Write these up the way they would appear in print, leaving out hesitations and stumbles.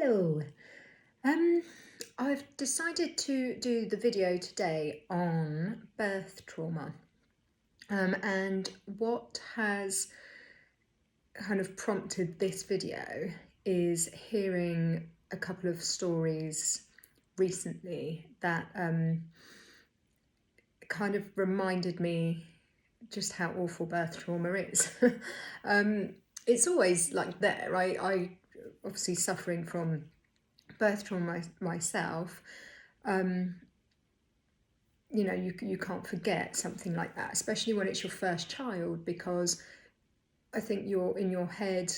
Hello. Um, I've decided to do the video today on birth trauma. And what has kind of prompted this video is hearing a couple of stories recently that kind of reminded me just how awful birth trauma is. It's always like there. I obviously suffering from birth trauma myself. You can't forget something like that, especially when it's your first child, because I think you're in your head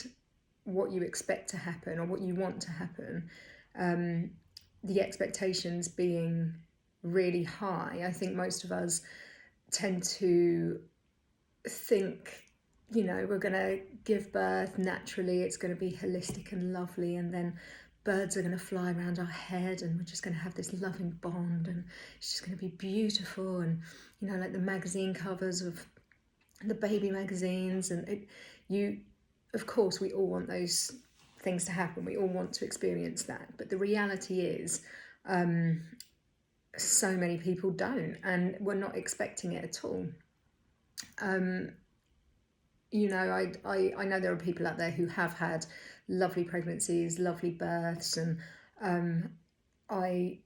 what you expect to happen or what you want to happen. The expectations being really high. I think most of us tend to think, we're going to give birth naturally, it's going to be holistic and lovely, and then birds are going to fly around our head and we're just going to have this loving bond and it's just going to be beautiful. And like the magazine covers of the baby magazines, and of course we all want those things to happen, we all want to experience that, but the reality is so many people don't, and we're not expecting it at all. I know there are people out there who have had lovely pregnancies, lovely births, and I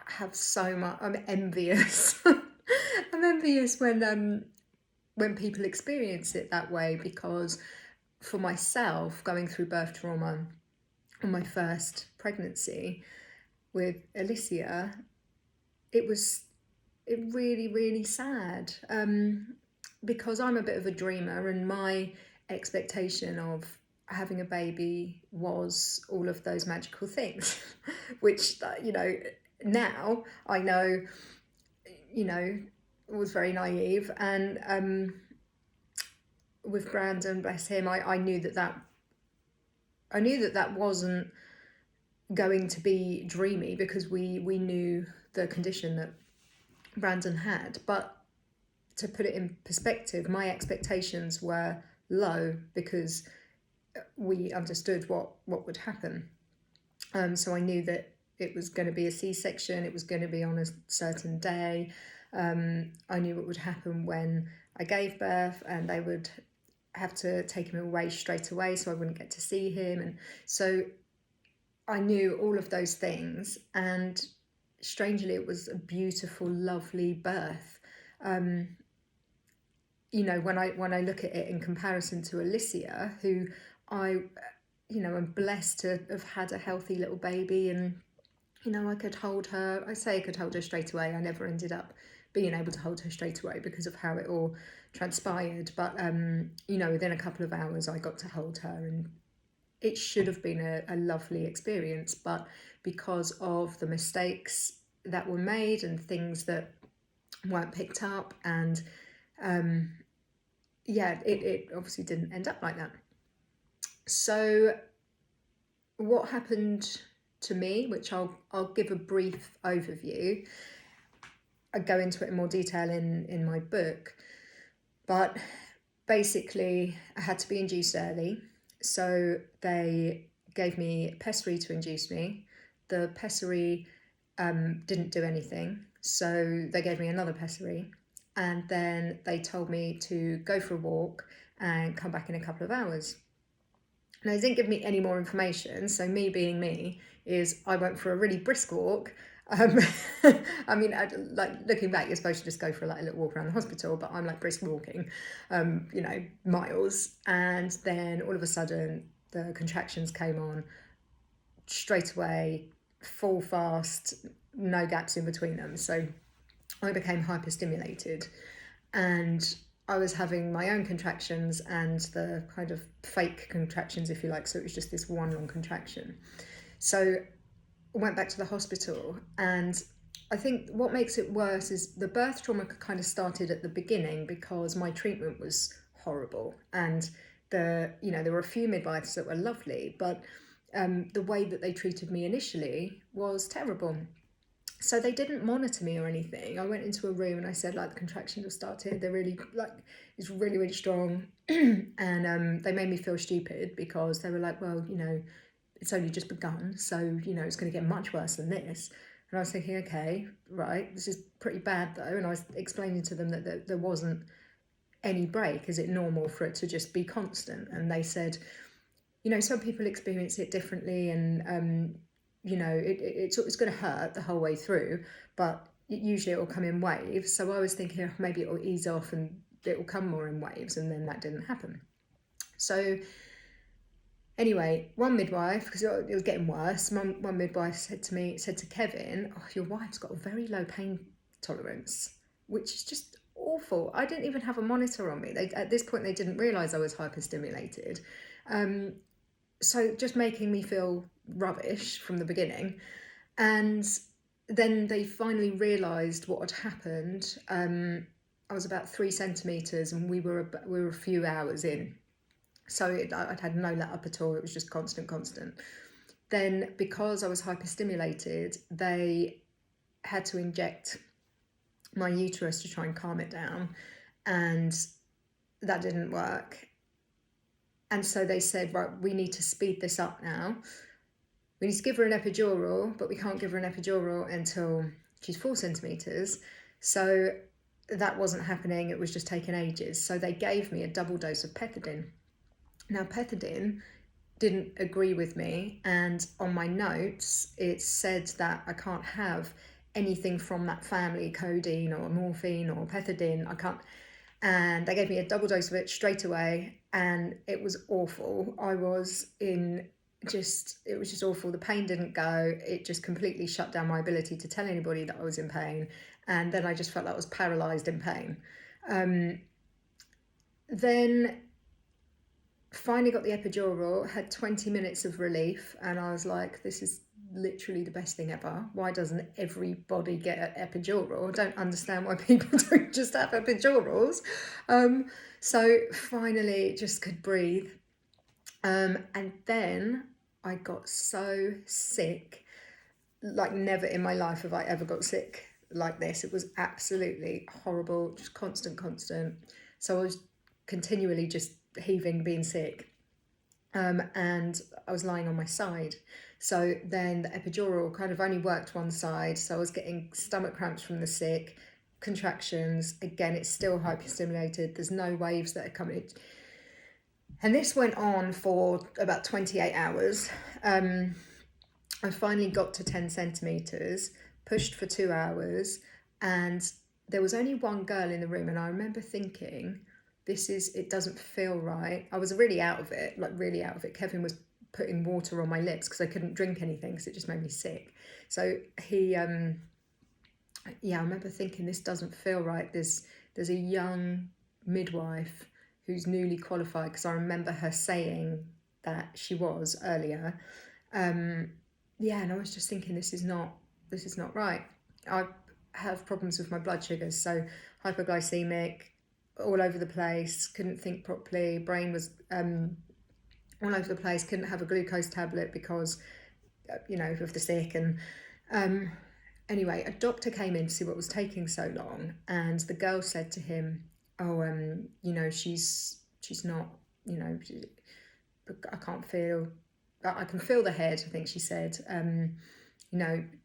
have so much. I'm envious. I'm envious when people experience it that way, because for myself, going through birth trauma on my first pregnancy with Alicia, it really, really sad. Because I'm a bit of a dreamer, and my expectation of having a baby was all of those magical things, which, now I know, was very naive. And with Brandon, bless him, I knew that wasn't going to be dreamy, because we knew the condition that Brandon had. But to put it in perspective, my expectations were low because we understood what would happen. So I knew that it was going to be a C-section, it was going to be on a certain day. I knew what would happen when I gave birth, and they would have to take him away straight away, so I wouldn't get to see him. And so I knew all of those things, and strangely it was a beautiful, lovely birth. When I look at it in comparison to Alicia, who I'm blessed to have had a healthy little baby, and I could hold her. I say I could hold her straight away. I never ended up being able to hold her straight away because of how it all transpired. But within a couple of hours I got to hold her, and it should have been a lovely experience. But because of the mistakes that were made and things that weren't picked up, and it obviously didn't end up like that. So what happened to me, which I'll give a brief overview. I go into it in more detail in my book, but basically I had to be induced early. So they gave me pessary to induce me. The pessary didn't do anything, so they gave me another pessary, and then they told me to go for a walk and come back in a couple of hours. Now, they didn't give me any more information, so me being me is I went for a really brisk walk. I mean, looking back, you're supposed to just go for a little walk around the hospital, but I'm brisk walking, miles. And then all of a sudden, the contractions came on straight away, full fast, no gaps in between them. So I became hyperstimulated, and I was having my own contractions and the kind of fake contractions, if you like. So it was just this one long contraction. So I went back to the hospital, and I think what makes it worse is the birth trauma kind of started at the beginning, because my treatment was horrible, and there were a few midwives that were lovely, but the way that they treated me initially was terrible. So they didn't monitor me or anything. I went into a room and I said, the contractions have started. They're really, it's really, really strong. And they made me feel stupid, because they were like, well, it's only just begun, so, you know, it's going to get much worse than this. And I was thinking, okay, right, this is pretty bad though. And I was explaining to them that there wasn't any break. Is it normal for it to just be constant? And they said, you know, some people experience it differently, and you know, it's going to hurt the whole way through, but usually it will come in waves. So I was thinking, oh, maybe it will ease off and it will come more in waves, and then that didn't happen. So anyway, one midwife, because it was getting worse, one midwife said to Kevin, oh, your wife's got a very low pain tolerance, which is just awful. I didn't even have a monitor on me. At this point, they didn't realise I was hyperstimulated. So just making me feel rubbish from the beginning. And then they finally realised what had happened. I was about 3 centimetres and we were a few hours in. So I'd had no let up at all. It was just constant. Then because I was hyperstimulated, they had to inject my uterus to try and calm it down. And that didn't work. And so they said, right, we need to speed this up now. We need to give her an epidural, but we can't give her an epidural until she's 4 centimetres. So that wasn't happening. It was just taking ages. So they gave me a double dose of pethidine. Now, pethidine didn't agree with me. And on my notes, it said that I can't have anything from that family, codeine or morphine or pethidine. I can't. And they gave me a double dose of it straight away, and it was awful. It was just awful. The pain didn't go. It just completely shut down my ability to tell anybody that I was in pain, and then I just felt like I was paralysed in pain. Then finally got the epidural, had 20 minutes of relief, and I was like, this is literally the best thing ever. Why doesn't everybody get an epidural? I don't understand why people don't just have epidurals. So finally just could breathe. And then I got so sick, like never in my life have I ever got sick like this. It was absolutely horrible, just constant. So I was continually just heaving, being sick. And I was lying on my side. So then the epidural kind of only worked one side. So I was getting stomach cramps from the sick, contractions. Again, it's still hyperstimulated. There's no waves that are coming. And this went on for about 28 hours. I finally got to 10 centimetres, pushed for 2 hours, and there was only one girl in the room. And I remember thinking, it doesn't feel right. I was really out of it, Kevin was putting water on my lips because I couldn't drink anything because it just made me sick. So he, I remember thinking, this doesn't feel right. There's a young midwife who's newly qualified, because I remember her saying that she was earlier. And I was just thinking, this is not right. I have problems with my blood sugars, so hypoglycemic, all over the place, couldn't think properly, brain was all over the place, couldn't have a glucose tablet because, of the sick. And anyway, a doctor came in to see what was taking so long, and the girl said to him, oh, she's not, I can feel the head, I think she said,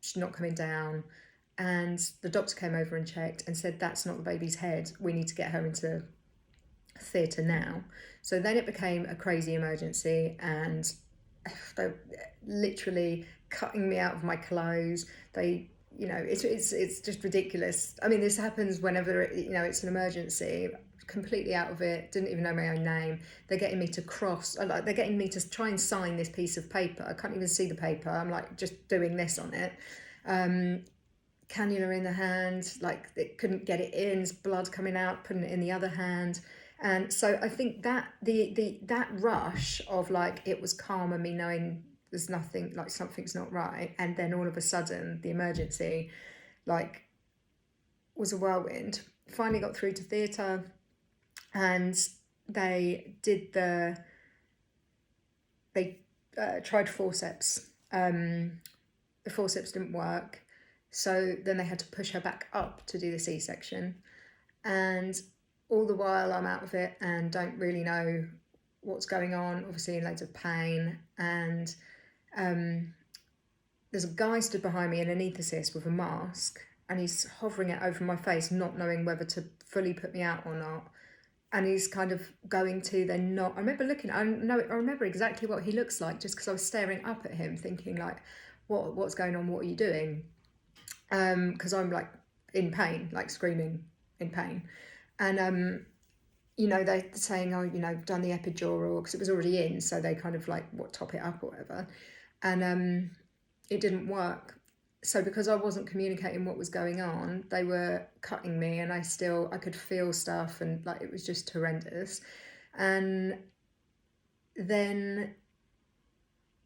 she's not coming down. And the doctor came over and checked and said, that's not the baby's head. We need to get her into theatre now. So then it became a crazy emergency, and they're literally cutting me out of my clothes. It's just ridiculous. I mean, this happens whenever, it's an emergency. Completely out of it, didn't even know my own name. They're getting me to they're getting me to try and sign this piece of paper. I can't even see the paper. I'm like just doing this on it. Cannula in the hand, like it couldn't get it in, blood coming out, putting it in the other hand. And so I think that that rush of like, it was calm and me knowing there's nothing, like something's not right, and then all of a sudden the emergency like was a whirlwind. Finally got through to theatre, and they tried forceps. The forceps didn't work. So then they had to push her back up to do the C-section. And all the while I'm out of it and don't really know what's going on, obviously in loads of pain. And there's a guy stood behind me, an anaesthetist with a mask, and he's hovering it over my face, not knowing whether to fully put me out or not. And he's kind of going to, then not. I remember looking, I remember exactly what he looks like, just because I was staring up at him, thinking like, what's going on? What are you doing? Because I'm like in pain, like screaming in pain. And you know, they're saying, oh, you know, done the epidural, because it was already in, so they kind of like top it up or whatever. And it didn't work. So because I wasn't communicating what was going on, they were cutting me, and I could feel stuff, and like it was just horrendous. And then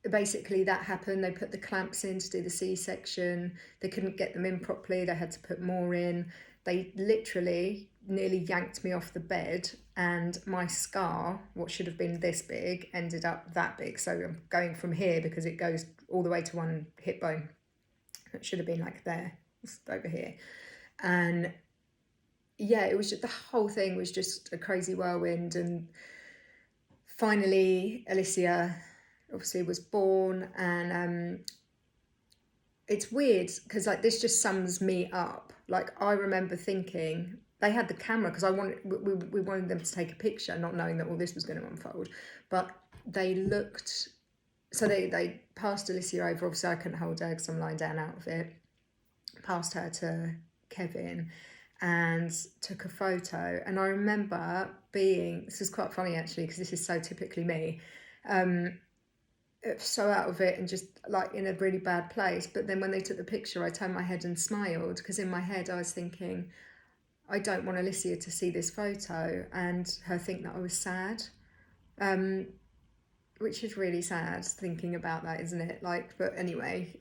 basically that happened. They put the clamps in to do the C-section. They couldn't get them in properly. They had to put more in. They literally nearly yanked me off the bed, and my scar, what should have been this big, ended up that big. So I'm going from here, because it goes all the way to one hip bone. It should have been like there, over here. And yeah, it was just, the whole thing was just a crazy whirlwind. And finally Alicia obviously was born. And it's weird, because like this just sums me up. Like I remember thinking, they had the camera, because we wanted them to take a picture, not knowing that all this was going to unfold. But they looked, so they passed Alicia over. Obviously I couldn't hold her because I'm lying down out of it. Passed her to Kevin and took a photo. And I remember being, this is quite funny actually, because this is so typically me, so out of it and just like in a really bad place. But then when they took the picture, I turned my head and smiled, because in my head I was thinking, I don't want Alicia to see this photo and her think that I was sad, which is really sad thinking about that, isn't it? Like, but anyway,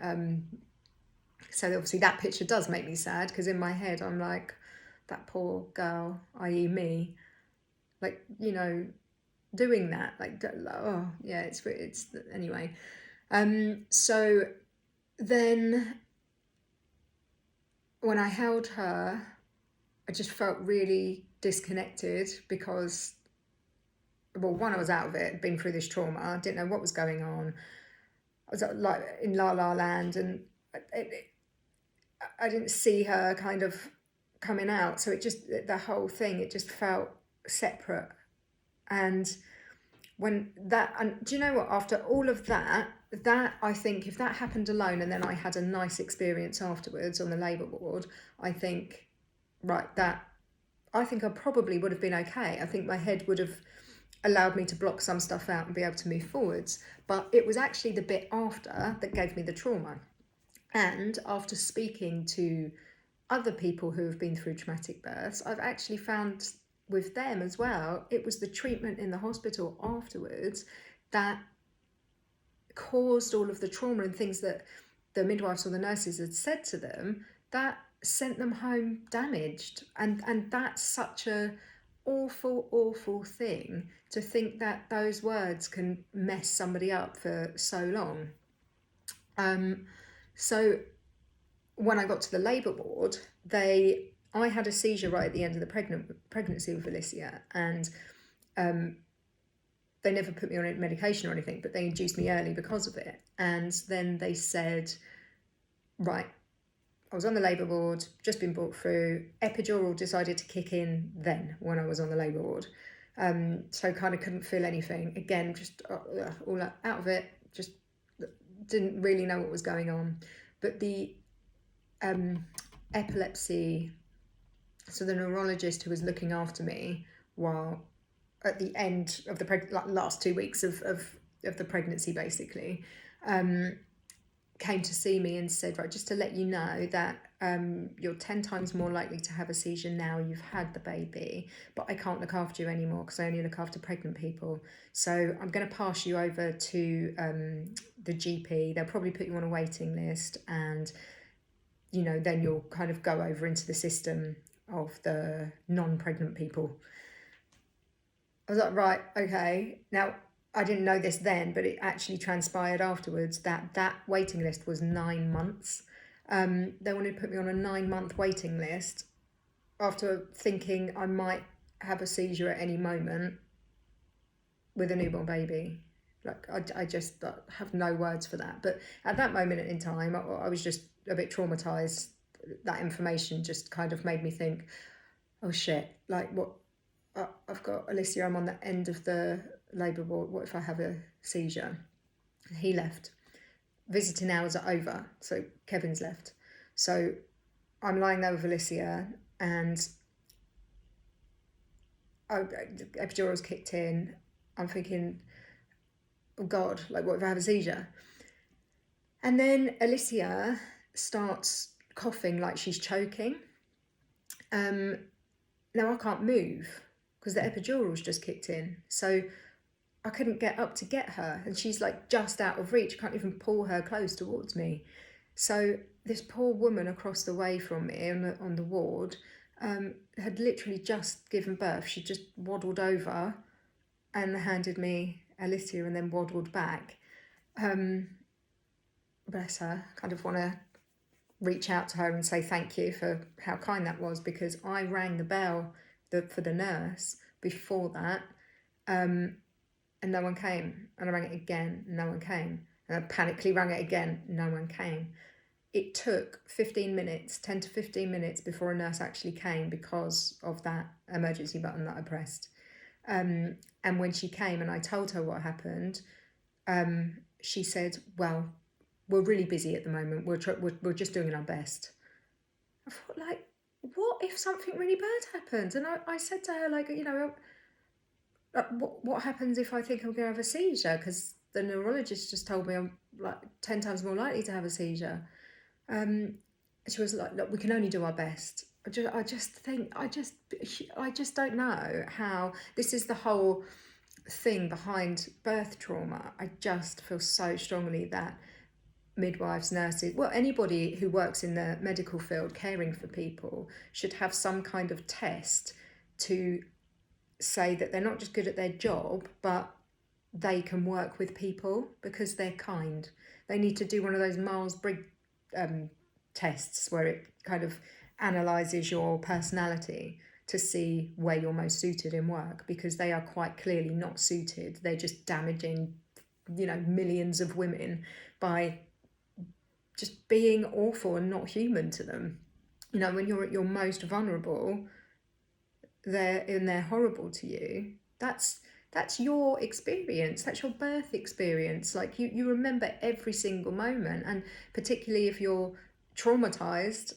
so obviously that picture does make me sad, because in my head I'm like, that poor girl, i.e. me, like, you know, doing that, like, oh yeah, it's anyway. So then when I held her, I just felt really disconnected, because, well, one, I was out of it, been through this trauma, I didn't know what was going on. I was like in La La Land, and I didn't see her kind of coming out. So it just, the whole thing, it just felt separate. And when that, and do you know what, after all of that, I think if that happened alone, and then I had a nice experience afterwards on the labour ward, I think, right, that, I think I probably would have been okay. I think my head would have allowed me to block some stuff out and be able to move forwards. But it was actually the bit after that gave me the trauma. And after speaking to other people who have been through traumatic births, I've actually found with them as well, it was the treatment in the hospital afterwards that caused all of the trauma and things that the midwives or the nurses had said to them that sent them home damaged. And that's such a awful thing, to think that those words can mess somebody up for so long. So when I got to the labour ward, I had a seizure right at the end of the pregnancy with Alicia, and they never put me on any medication or anything, but they induced me early because of it. And then they said, right, I was on the labour ward, just been brought through, epidural decided to kick in then when I was on the labour ward. So kind of couldn't feel anything. Again, just all out of it, just didn't really know what was going on. But the epilepsy, so the neurologist who was looking after me while at the end of the last 2 weeks of the pregnancy, basically, came to see me and said, right, just to let you know that you're 10 times more likely to have a seizure now you've had the baby, but I can't look after you anymore because I only look after pregnant people. So I'm going to pass you over to the GP. They'll probably put you on a waiting list, and you know, then you'll kind of go over into the system of the non-pregnant people. I was like, right, okay. Now, I didn't know this then, but it actually transpired afterwards that waiting list was 9 months. They wanted to put me on a 9-month waiting list after thinking I might have a seizure at any moment with a newborn baby. Like, I just have no words for that. But at that moment in time, I was just a bit traumatized. That information just kind of made me think, oh shit, like what, I've got Alicia, I'm on the end of the labour ward. What if I have a seizure? He left. Visiting hours are over, so Kevin's left. So I'm lying there with Alicia, and epidural's kicked in. I'm thinking, oh God, like what if I have a seizure? And then Alicia starts coughing like she's choking. Now I can't move because the epidural's just kicked in. So I couldn't get up to get her, and she's like just out of reach. I can't even pull her close towards me. So this poor woman across the way from me on the ward had literally just given birth. She just waddled over and handed me Alicia and then waddled back. Bless her. Kind of want to reach out to her and say thank you for how kind that was, because I rang the bell for the nurse before that, and no one came. And I rang it again, no one came. And I panically rang it again, no one came. It took 15 minutes, 10 to 15 minutes before a nurse actually came because of that emergency button that I pressed. And when she came and I told her what happened, she said, well, we're really busy at the moment. We're just doing our best. I thought, like, what if something really bad happens? And I said to her, like, what happens if I think I'm going to have a seizure? Because the neurologist just told me I'm like 10 times more likely to have a seizure. She was like, look, we can only do our best. I just don't know how this is the whole thing behind birth trauma. I just feel so strongly that midwives, nurses, well, anybody who works in the medical field caring for people should have some kind of test to say that they're not just good at their job, but they can work with people because they're kind. They need to do one of those Myers-Briggs tests where it kind of analyses your personality to see where you're most suited in work, because they are quite clearly not suited. They're just damaging, millions of women by just being awful and not human to them. When you're at your most vulnerable, they're horrible to you. That's your experience. That's your birth experience. Like you remember every single moment, and particularly if you're traumatized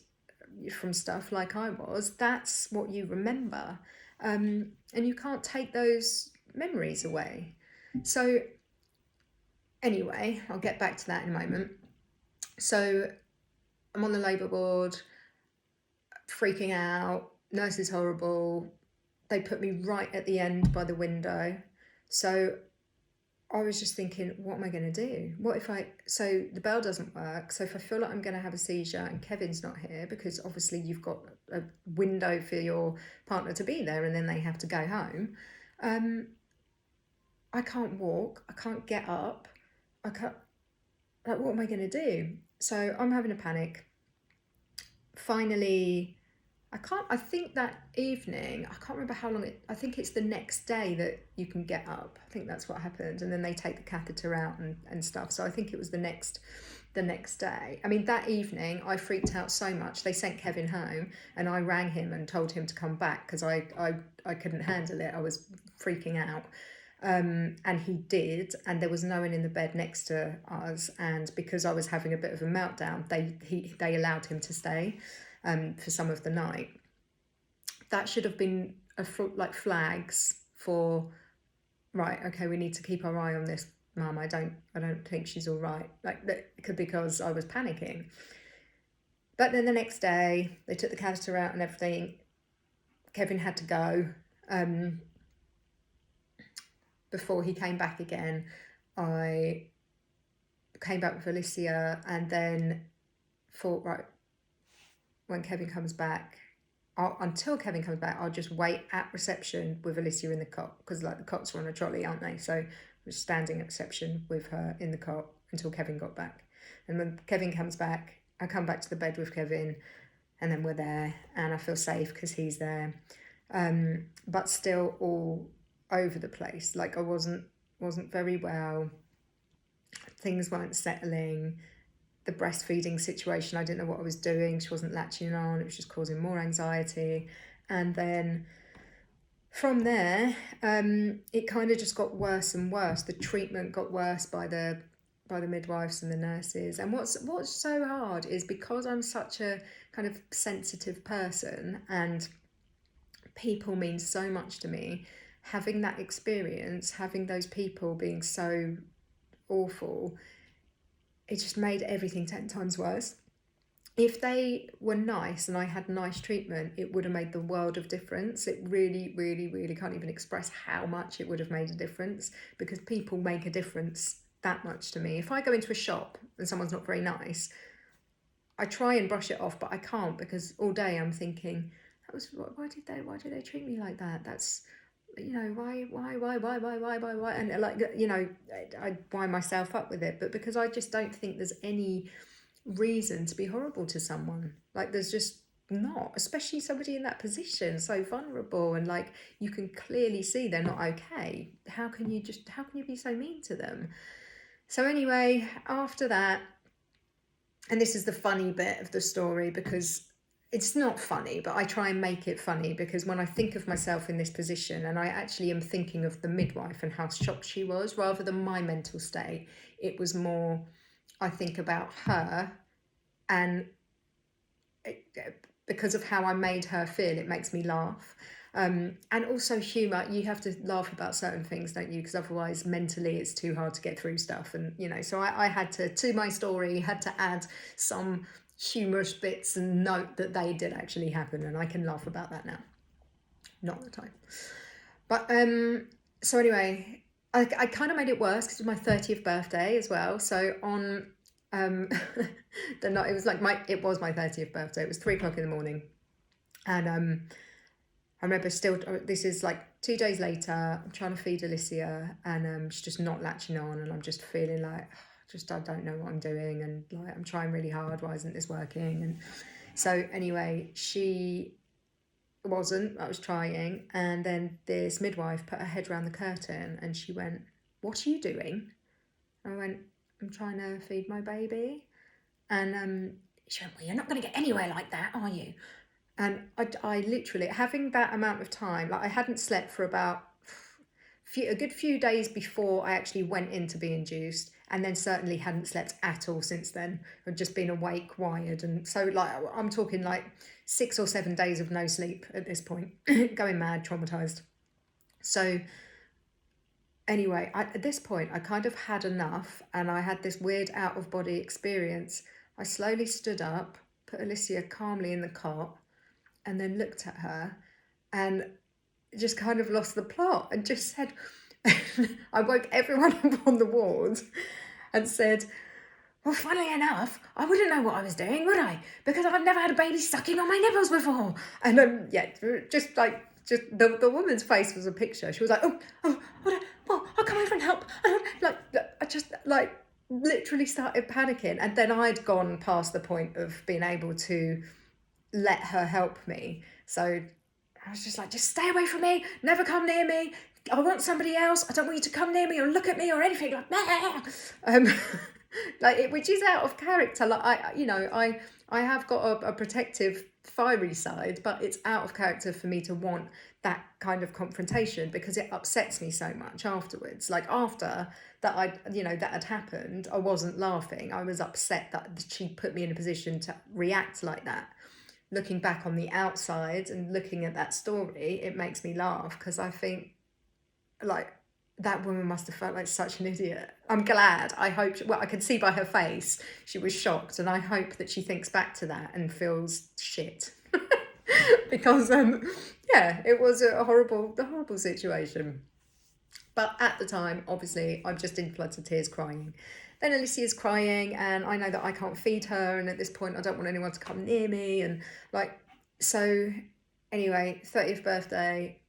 from stuff like I was, that's what you remember, and you can't take those memories away. So anyway, I'll get back to that in a moment. So I'm on the labour ward, freaking out. Nurse is horrible. They put me right at the end by the window. So I was just thinking, what am I going to do? So the bell doesn't work. So if I feel like I'm going to have a seizure and Kevin's not here, because obviously you've got a window for your partner to be there and then they have to go home. I can't walk. I can't get up. What am I going to do? So I'm having a panic. Finally, I think that evening, I can't remember how long I think it's the next day that you can get up. I think that's what happened. And then they take the catheter out and stuff. So I think it was the next day. I mean, that evening I freaked out so much. They sent Kevin home and I rang him and told him to come back because I couldn't handle it. I was freaking out. And he did, and there was no one in the bed next to us, and because I was having a bit of a meltdown, they allowed him to stay for some of the night. That should have been like flags for, right, okay, we need to keep our eye on this mum. I don't think she's all right, because I was panicking. But then the next day they took the catheter out and everything. Kevin had to go. Before he came back again, I came back with Alicia and then thought, right, when Kevin comes back, until Kevin comes back, I'll just wait at reception with Alicia in the cot, because like the cots are on a trolley, aren't they? So I was standing at reception with her in the cot until Kevin got back. And when Kevin comes back, I come back to the bed with Kevin, and then we're there, and I feel safe because he's there. But still all over the place. Like I wasn't wasn't very well, things weren't settling, the breastfeeding situation, I didn't know what I was doing, she wasn't latching on, it was just causing more anxiety. And then from there, it kind of just got worse and worse. The treatment got worse by the midwives and the nurses. And what's so hard is because I'm such a kind of sensitive person and people mean so much to me, having that experience, having those people being so awful, it just made everything 10 times worse. If they were nice and I had nice treatment, it would have made the world of difference. It really, really, really can't even express how much it would have made a difference, because people make a difference that much to me. If I go into a shop and someone's not very nice, I try and brush it off, but I can't, because all day I'm thinking, why did they treat me like that? That's, you know, why? And like, you know, I wind myself up with it, but because I just don't think there's any reason to be horrible to someone. Like, there's just not, especially somebody in that position, so vulnerable, and like you can clearly see they're not okay. How can you be so mean to them? So anyway, after that, and this is the funny bit of the story, because it's not funny, but I try and make it funny, because when I think of myself in this position, and I actually am thinking of the midwife and how shocked she was, rather than my mental state, it was more, I think about her, and because of how I made her feel, it makes me laugh. And also humour, you have to laugh about certain things, don't you? Because otherwise mentally it's too hard to get through stuff. And, you know, so I had to my story, had to add some humorous bits and note that they did actually happen. And I can laugh about that now. Not all the time. But, so anyway, I kind of made it worse because it was my 30th birthday as well. So on the night, it was my 30th birthday. It was 3 o'clock in the morning. And I remember this is like 2 days later, I'm trying to feed Alicia, and she's just not latching on, and I'm just feeling like, I don't know what I'm doing, and like I'm trying really hard, why isn't this working? And so anyway, she wasn't, I was trying, and then this midwife put her head around the curtain and she went, "What are you doing?" I went, "I'm trying to feed my baby." And she went, "Well, you're not going to get anywhere like that, are you?" And I literally, having that amount of time, like I hadn't slept for about a good few days before I actually went in to be induced, and then certainly hadn't slept at all since then. I'd just been awake, wired, and so like I'm talking like 6 or 7 days of no sleep at this point, going mad, traumatized. So anyway, at this point, I kind of had enough, and I had this weird out of body experience. I slowly stood up, put Alicia calmly in the cot, and then looked at her and just kind of lost the plot and just said, I woke everyone up on the ward and said, "Well, funnily enough, I wouldn't know what I was doing, would I? Because I've never had a baby sucking on my nipples before." And just the woman's face was a picture. She was like, "Oh, what? I'll come over and help." I just like literally started panicking, and then I'd gone past the point of being able to let her help me. So I was just like, "Just stay away from me, never come near me. I want somebody else. I don't want you to come near me or look at me or anything like that." Which is out of character. Like I have got a protective, fiery side, but it's out of character for me to want that kind of confrontation, because it upsets me so much afterwards. Like after that, that had happened, I wasn't laughing. I was upset that she put me in a position to react like that. Looking back on the outside and looking at that story, it makes me laugh, because I think like that woman must have felt like such an idiot. I'm glad. I hope, I could see by her face, she was shocked, and I hope that she thinks back to that and feels shit. Because, it was a horrible situation. But at the time, obviously, I'm just in floods of tears crying. Then Alicia's crying, and I know that I can't feed her, and at this point I don't want anyone to come near me, and so anyway, 30th birthday,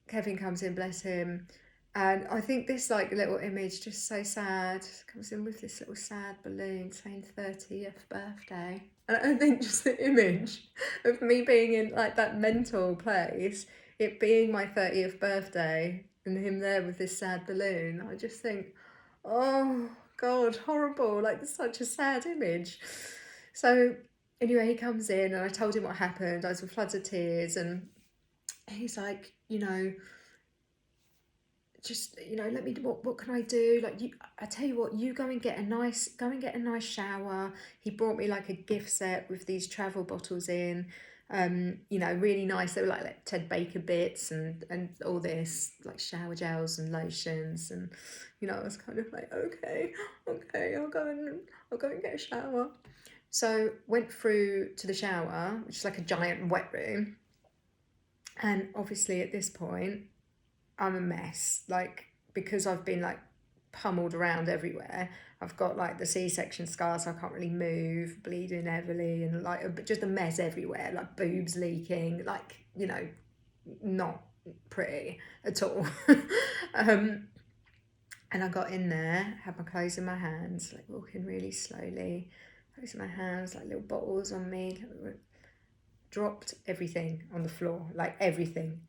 Kevin comes in, bless him, and I think this little image, just so sad, comes in with this little sad balloon saying 30th birthday. And I think just the image of me being in that mental place, it being my 30th birthday, and him there with this sad balloon, I just think, oh God, horrible, like such a sad image. So anyway, he comes in and I told him what happened. I was in floods of tears, and he's like, just, let me, what can I do? Like, I tell you what, you go and get a nice shower. He brought me like a gift set with these travel bottles in, really nice. They were like Ted Baker bits and all this, like shower gels and lotions. And, I was kind of like, okay, I'll go and get a shower. So went through to the shower, which is like a giant wet room. And obviously at this point, I'm a mess, like, because I've been like pummeled around everywhere. I've got like the C-section scars, so I can't really move, bleeding heavily, and like just a mess everywhere, like boobs leaking, like, not pretty at all. And I got in there, had my clothes in my hands, like walking really slowly, clothes in my hands, like little bottles on me, dropped everything on the floor, like everything.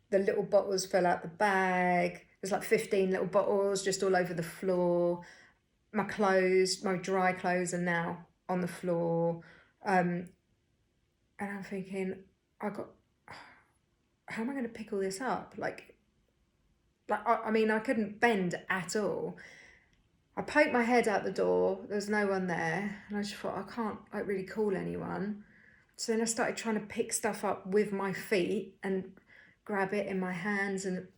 The little bottles fell out the bag. There's like 15 little bottles just all over the floor. My clothes, my dry clothes are now on the floor. And I'm thinking, how am I going to pick all this up? I mean, I couldn't bend at all. I poked my head out the door. There was no one there. And I just thought, I can't like really call anyone. So then I started trying to pick stuff up with my feet and grab it in my hands, and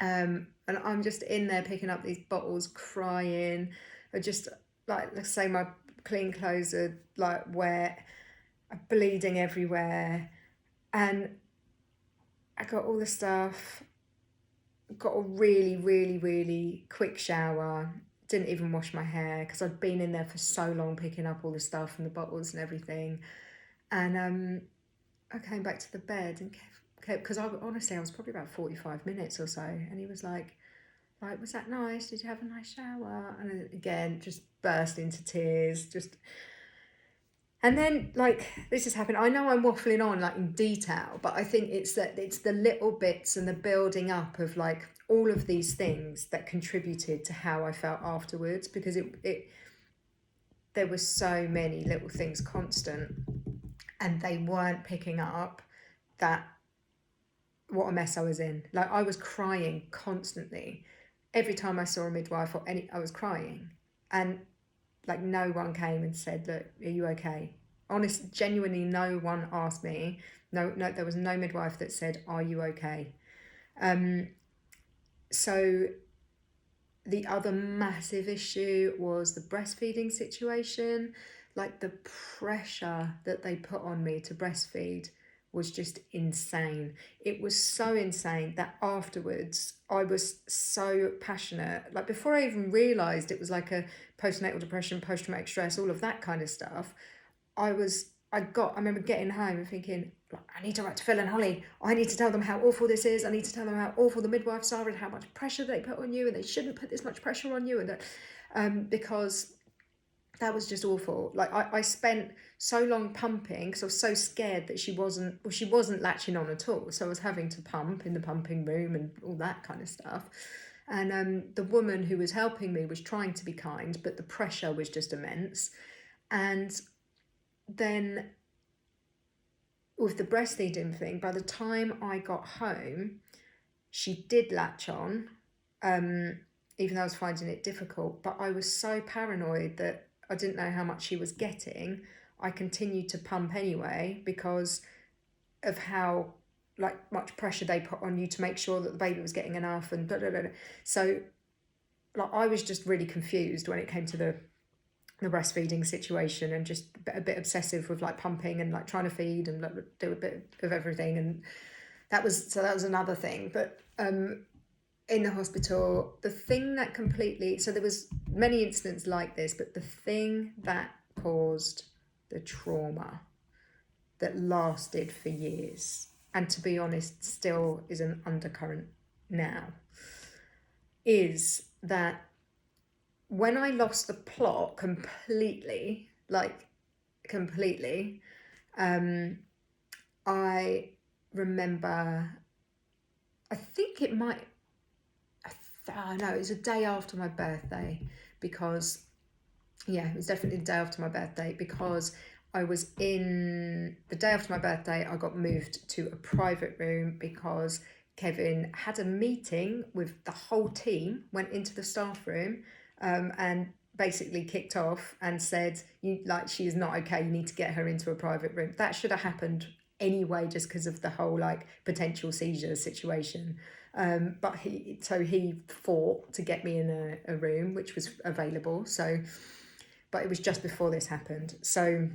I'm just in there picking up these bottles, crying. Or just like, let's say my clean clothes are like wet, bleeding everywhere, and I got all the stuff. Got a really, really, really quick shower. Didn't even wash my hair because I'd been in there for so long picking up all the stuff and the bottles and everything. And I came back to the bed and because I was probably about 45 minutes or so, and he was like, was that nice? Did you have a nice shower? And again, just burst into tears, and then like this has happened. I know I'm waffling on like in detail, but I think it's the little bits and the building up of like all of these things that contributed to how I felt afterwards, because there were so many little things constant, and they weren't picking up that what a mess I was in. Like, I was crying constantly. Every time I saw a midwife I was crying. And like no one came and said, look, are you okay? Genuinely, no one asked me. No, there was no midwife that said, are you okay? So the other massive issue was the breastfeeding situation. Like, the pressure that they put on me to breastfeed was just insane. It was so insane that afterwards I was so passionate. Like, before I even realised it was like a postnatal depression, post-traumatic stress, all of that kind of stuff, I remember getting home and thinking, I need to write to Phil and Holly. I need to tell them how awful this is. I need to tell them how awful the midwives are and how much pressure they put on you, and they shouldn't put this much pressure on you, and that, because that was just awful. Like, I spent so long pumping because I was so scared that she wasn't latching on at all. So I was having to pump in the pumping room and all that kind of stuff. And the woman who was helping me was trying to be kind, but the pressure was just immense. And then with the breastfeeding thing, by the time I got home, she did latch on, even though I was finding it difficult. But I was so paranoid that I didn't know how much she was getting. I continued to pump anyway because of how like much pressure they put on you to make sure that the baby was getting enough, and blah, blah, blah. So like, I was just really confused when it came to the breastfeeding situation, and just a bit obsessive with like pumping and like trying to feed and like, do a bit of everything. And that was another thing. But in the hospital, the thing that so there was many incidents like this, but the thing that caused the trauma that lasted for years, and to be honest still is an undercurrent now, is that when I lost the plot completely, I remember, I think it might no, it was a day after my birthday, because it was definitely the day after my birthday, because the day after my birthday, I got moved to a private room because Kevin had a meeting with the whole team, went into the staff room, and basically kicked off and said, she is not okay, you need to get her into a private room. That should have happened anyway, just because of the whole potential seizure situation. But he fought to get me in a room which was available. But it was just before this happened. So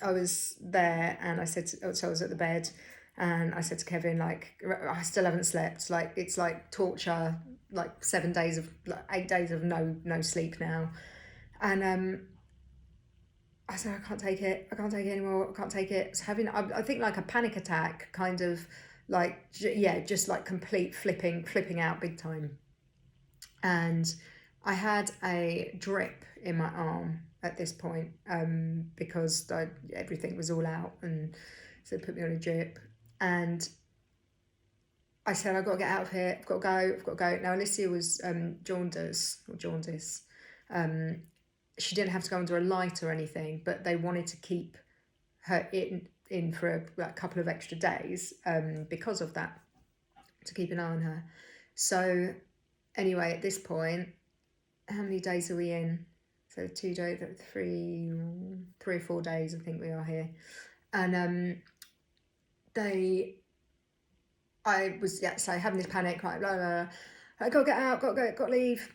I was there, and so I was at the bed, and I said to Kevin, I still haven't slept. It's like torture, 8 days of no sleep now. And I said, I can't take it. I can't take it anymore. I can't take it. It's having, I think, a panic attack, kind of just complete flipping out big time. And I had a drip in my arm at this point, because everything was all out, and so they put me on a drip. And I said, I've got to get out of here. I've got to go. Now, Alicia was jaundice. She didn't have to go under a light or anything, but they wanted to keep her in for a couple of extra days, because of that, to keep an eye on her. So anyway, at this point, how many days are we in? So 2 days, 3 or 4 days, I think we are here. And I was having this panic, blah, blah, blah. I gotta get out, gotta leave.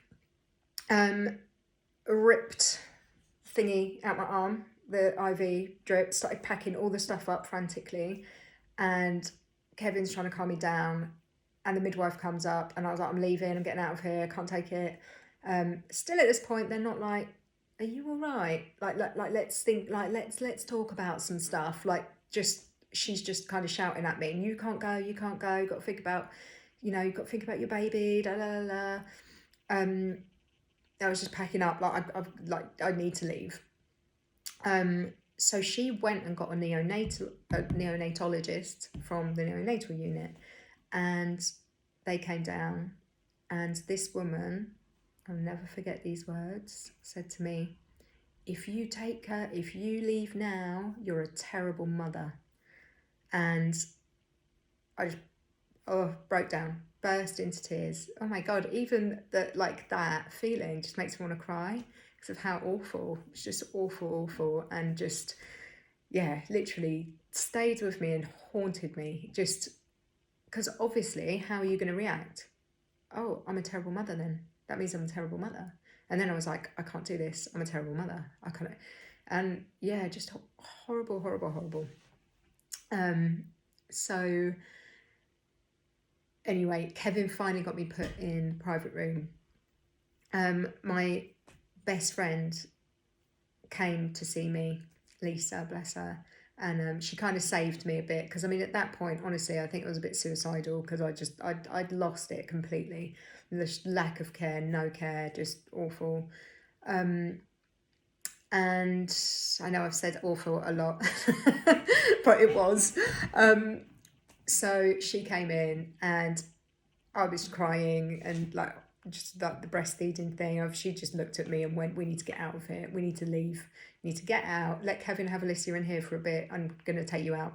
Ripped thingy out my arm, the IV drip, started packing all the stuff up frantically, and Kevin's trying to calm me down, and the midwife comes up, and I was like, I'm leaving, I'm getting out of here, I can't take it. Still at this point, they're not like, are you all right? Let's think, let's talk about some stuff. She's just kind of shouting at me, and you can't go, you've got to think about, you've got to think about your baby, da la la la. I was just packing up, I need to leave. So she went and got a neonatologist from the neonatal unit, and they came down, and this woman, I'll never forget these words, said to me, if you leave now, you're a terrible mother. And I just broke down, burst into tears. Oh my God, even that feeling just makes me want to cry because of how awful. It's just awful, and just, literally stayed with me and haunted me. Just because obviously, how are you going to react? Oh, I'm a terrible mother then. That means I'm a terrible mother. And then I was like, I can't do this. I'm a terrible mother. I can't. And just horrible. So anyway, Kevin finally got me put in private room. My best friend came to see me, Lisa, bless her, and she kind of saved me a bit, because at that point, honestly, I think I was a bit suicidal, because I'd lost it completely. The lack of care, no care, just awful. And I know I've said awful a lot, but it was. So she came in, and I was crying, and just the breastfeeding thing. She just looked at me and went, we need to get out of here. We need to leave. We need to get out. Let Kevin have Alicia in here for a bit. I'm going to take you out.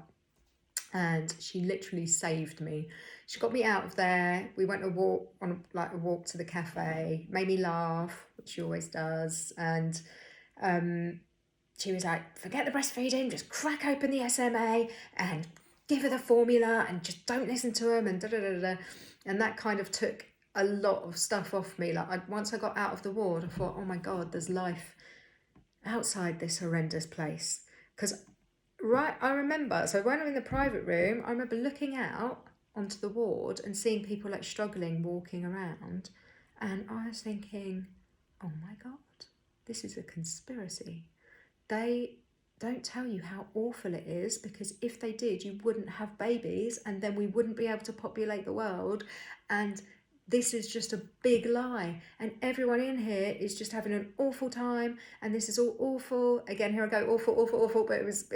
And she literally saved me. She got me out of there. We went a walk to the cafe, made me laugh, which she always does. And she was like, forget the breastfeeding, just crack open the SMA and give her the formula and just don't listen to him, and da-da-da-da. And that kind of took a lot of stuff off me. Once I got out of the ward, I thought, oh my God, there's life outside this horrendous place. Because I remember, so when I'm in the private room, I remember looking out onto the ward and seeing people struggling, walking around. And I was thinking, oh my God, this is a conspiracy. They don't tell you how awful it is, because if they did, you wouldn't have babies, and then we wouldn't be able to populate the world. And this is just a big lie, and everyone in here is just having an awful time, and this is all awful. Again, here I go, awful, but it was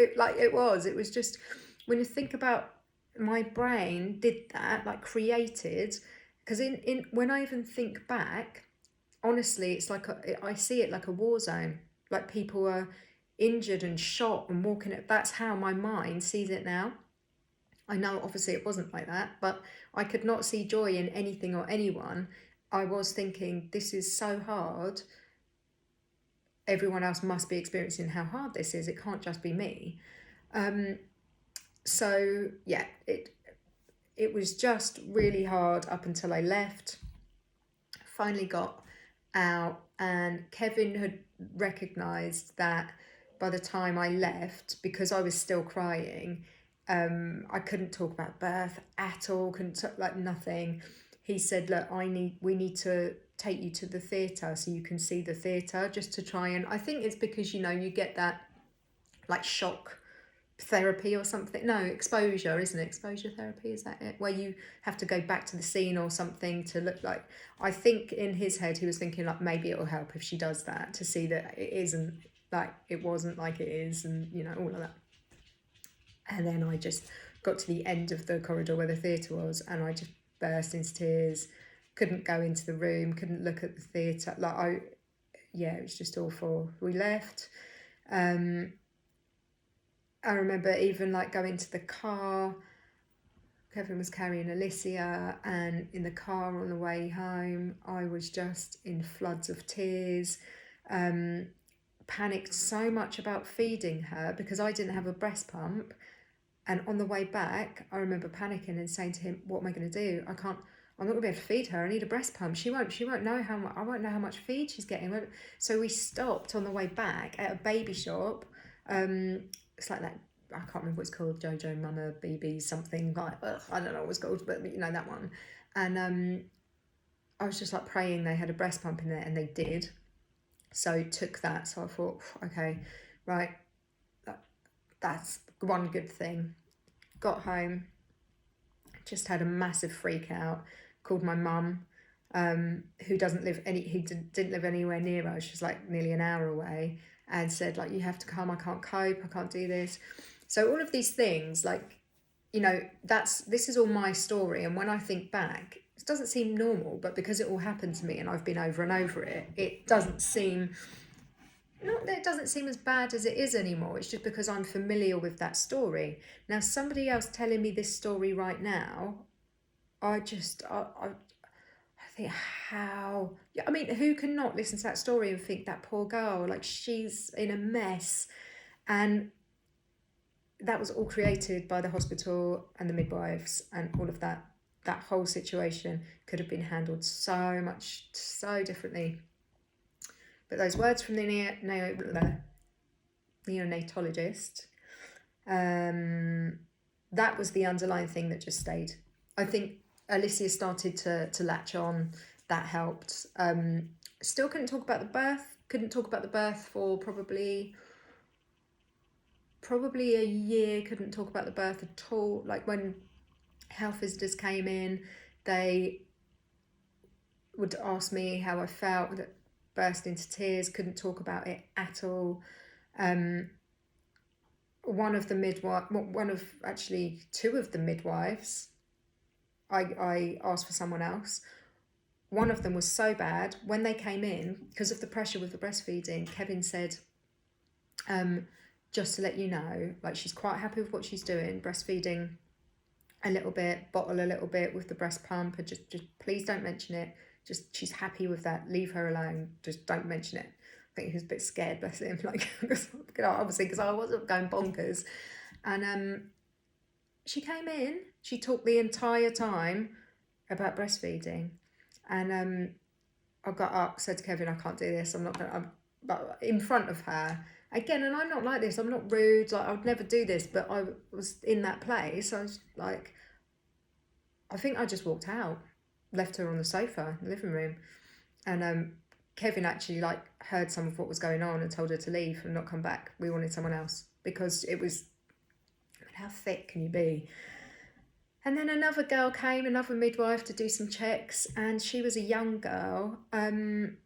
just, when you think about, my brain did that, created because in when I even think back, honestly, it's like I see it like a war zone. Like people are injured and shot and walking it. That's how my mind sees it now. I know obviously it wasn't like that, but I could not see joy in anything or anyone. I was thinking, this is so hard. Everyone else must be experiencing how hard this is. It can't just be me. So yeah, it was just really hard up until I left. Finally got out, and Kevin had recognised that by the time I left, because I was still crying, I couldn't talk about birth at all. Couldn't talk, like nothing. He said, "Look, we need to take you to the theatre so you can see the theatre, just to try." And I think it's because you get that like shock therapy or something. No, exposure, isn't it? Exposure therapy, is that it? Where you have to go back to the scene or something to look like. I think in his head he was thinking like maybe it'll help if she does that, to see that it isn't like it wasn't like it is, and all of that. And then I just got to the end of the corridor where the theatre was, and I just burst into tears. Couldn't go into the room, couldn't look at the theatre. It was just awful. We left. I remember even like going to the car. Kevin was carrying Alicia, and in the car on the way home, I was just in floods of tears. Panicked so much about feeding her because I didn't have a breast pump. And on the way back, I remember panicking and saying to him, "What am I going to do? I'm not going to be able to feed her. I need a breast pump. She won't know how much. I won't know how much feed she's getting." So we stopped on the way back at a baby shop. It's like that. I can't remember what it's called. Jojo Mama BB something like. I don't know what it's called, but that one. And I was just like praying they had a breast pump in there, and they did. So took that. So I thought, okay, right, that's one good thing. Got home, just had a massive freak out. Called my mum, who didn't live anywhere near us. She was like nearly an hour away, and said like, "You have to come. I can't cope. I can't do this." So all of these things, like, this is all my story. And when I think back, it doesn't seem normal, but because it all happened to me and I've been over and over it, it doesn't seem not that it doesn't seem as bad as it is anymore. It's just because I'm familiar with that story. Now, somebody else telling me this story right now, I think, how? Yeah, I mean, who can not listen to that story and think that poor girl, like she's in a mess, and that was all created by the hospital and the midwives and all of that. That whole situation could have been handled so differently. But those words from the neonatologist, that was the underlying thing that just stayed. I think Alicia started to latch on. That helped. Still couldn't talk about the birth. Couldn't talk about the birth for probably a year. Couldn't talk about the birth at all. Like when health visitors came in, they would ask me how I felt. Burst into tears. Couldn't talk about it at all. Two of the midwives, I asked for someone else. One of them was so bad, when they came in, because of the pressure with the breastfeeding, Kevin said, just to let you know, like, she's quite happy with what she's doing, breastfeeding a little bit, bottle a little bit with the breast pump, and just please don't mention it. Just, she's happy with that. Leave her alone. Just don't mention it. I think he was a bit scared, bless him, like, obviously, because I wasn't going bonkers. And she came in, she talked the entire time about breastfeeding. And I got up, said to Kevin, "I can't do this. I'm not going to," but in front of her. Again, and I'm not like this, I'm not rude, like, I would never do this, but I was in that place. I was like, I think I just walked out, left her on the sofa in the living room. And Kevin actually like heard some of what was going on and told her to leave and not come back. We wanted someone else because it was, I mean, how thick can you be? And then another girl came, another midwife, to do some checks, and she was a young girl. And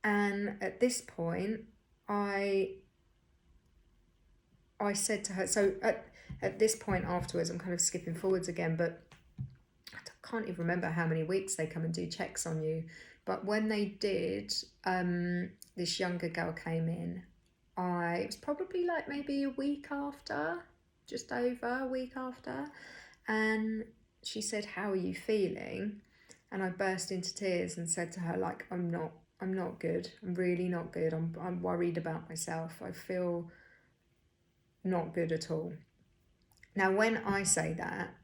at this point, I said to her, so at this point afterwards, I'm kind of skipping forwards again, but I can't even remember how many weeks they come and do checks on you. But when they did, this younger girl came in. It was probably like maybe a week after, just over a week after. And she said, "How are you feeling?" And I burst into tears and said to her, like, I'm not good. I'm really not good. I'm worried about myself. I feel not good at all. Now, when I say that,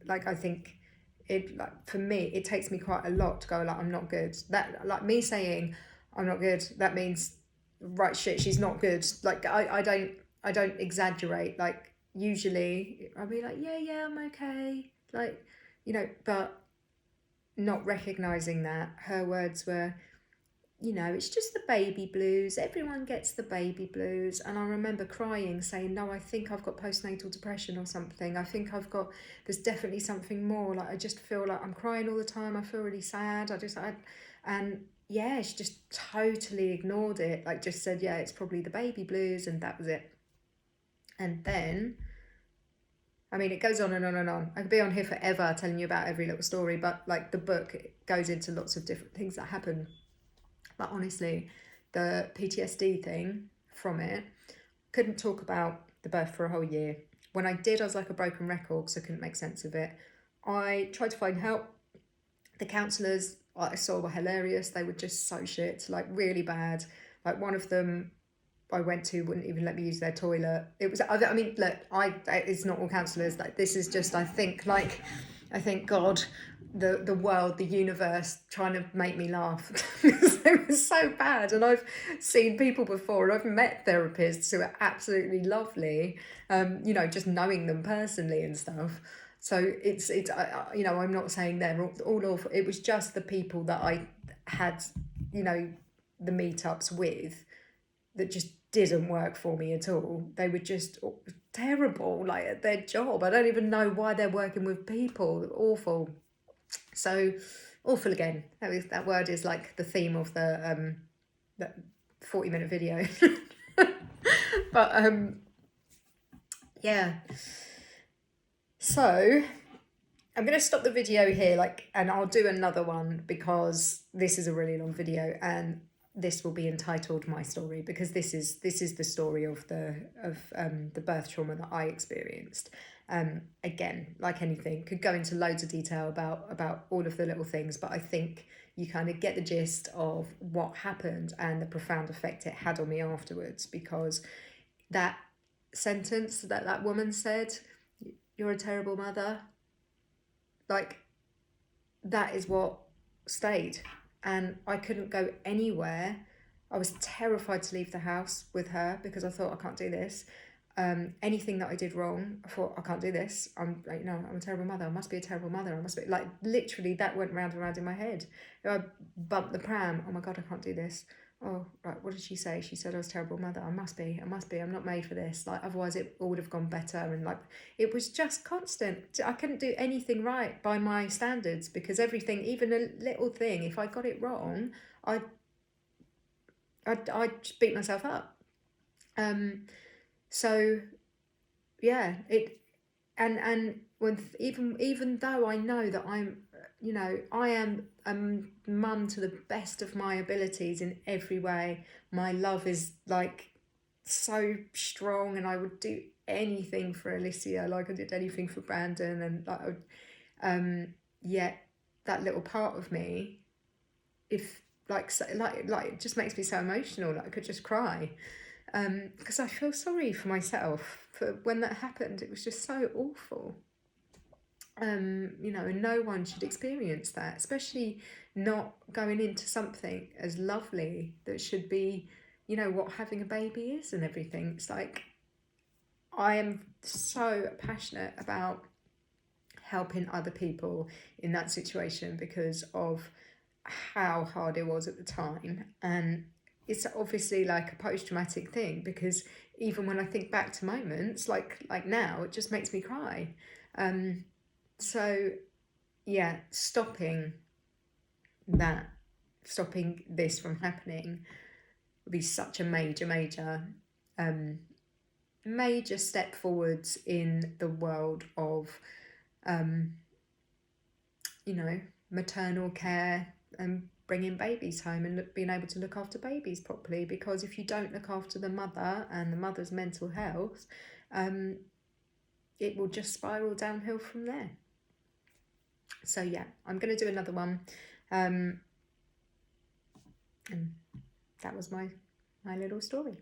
like, I think it, like, for me, it takes me quite a lot to go, like, I'm not good. That, like, me saying I'm not good, that means, right, shit, she's not good. Like, I don't exaggerate. Like, usually I'll be like, yeah, I'm okay. Like, you know, but not recognizing that her words were, you know, it's just the baby blues. Everyone gets the baby blues. And I remember crying, saying, no, I think I've got postnatal depression or something. I think there's definitely something more. Like, I just feel like I'm crying all the time. I feel really sad. And yeah, she just totally ignored it. Like, just said, yeah, it's probably the baby blues. And that was it. And then, I mean, it goes on and on and on. I could be on here forever telling you about every little story, but like the book, it goes into lots of different things that happen. But honestly, the PTSD thing from it, couldn't talk about the birth for a whole year. When I did, I was like a broken record because I couldn't make sense of it. I tried to find help. The counsellors I saw were hilarious. They were just so shit, like really bad. Like one of them I went to wouldn't even let me use their toilet. It was, I mean, look, it's not all counsellors. Like, this is just, I think God, the world, the universe trying to make me laugh because it was so bad. And I've seen people before, and I've met therapists who are absolutely lovely, you know, just knowing them personally and stuff. So it's you know, I'm not saying they're all awful. It was just the people that I had, you know, the meetups with that just didn't work for me at all. They were just terrible, like, at their job. I don't even know why they're working with people. Awful. So awful again. That word is like the theme of the 40-minute video. But yeah. So I'm going to stop the video here, like, and I'll do another one because this is a really long video, and this will be entitled My Story, because this is the story of the birth trauma that I experienced. Again, like anything, could go into loads of detail about all of the little things, but I think you kind of get the gist of what happened and the profound effect it had on me afterwards, because that sentence that woman said, "You're a terrible mother," like, that is what stayed. And I couldn't go anywhere. I was terrified to leave the house with her because I thought, I can't do this. Anything that I did wrong, I thought, I can't do this. I'm a terrible mother. I must be a terrible mother. I must be, like, literally that went round and round in my head. I bumped the pram. Oh my God, I can't do this. Oh, right, what did she say? She said I was a terrible mother. I must be. I'm not made for this. Like, otherwise it all would have gone better. And like, it was just constant. I couldn't do anything right by my standards, because everything, even a little thing, if I got it wrong, I'd just beat myself up. So yeah, and when even though I know that I'm, you know, I am a mum to the best of my abilities in every way. My love is like so strong, and I would do anything for Alicia, like I did anything for Brandon, and like yet that little part of me, if like it just makes me so emotional, like I could just cry, because I feel sorry for myself for when that happened. It was just so awful. You know, and no one should experience that, especially not going into something as lovely that should be, you know, what having a baby is and everything. It's like, I am so passionate about helping other people in that situation because of how hard it was at the time. And it's obviously like a post-traumatic thing, because even when I think back to moments like now, it just makes me cry. So yeah, stopping this from happening would be such a major step forwards in the world of you know, maternal care and bringing babies home and being able to look after babies properly. Because if you don't look after the mother and the mother's mental health, it will just spiral downhill from there. So yeah, I'm going to do another one. And that was my little story.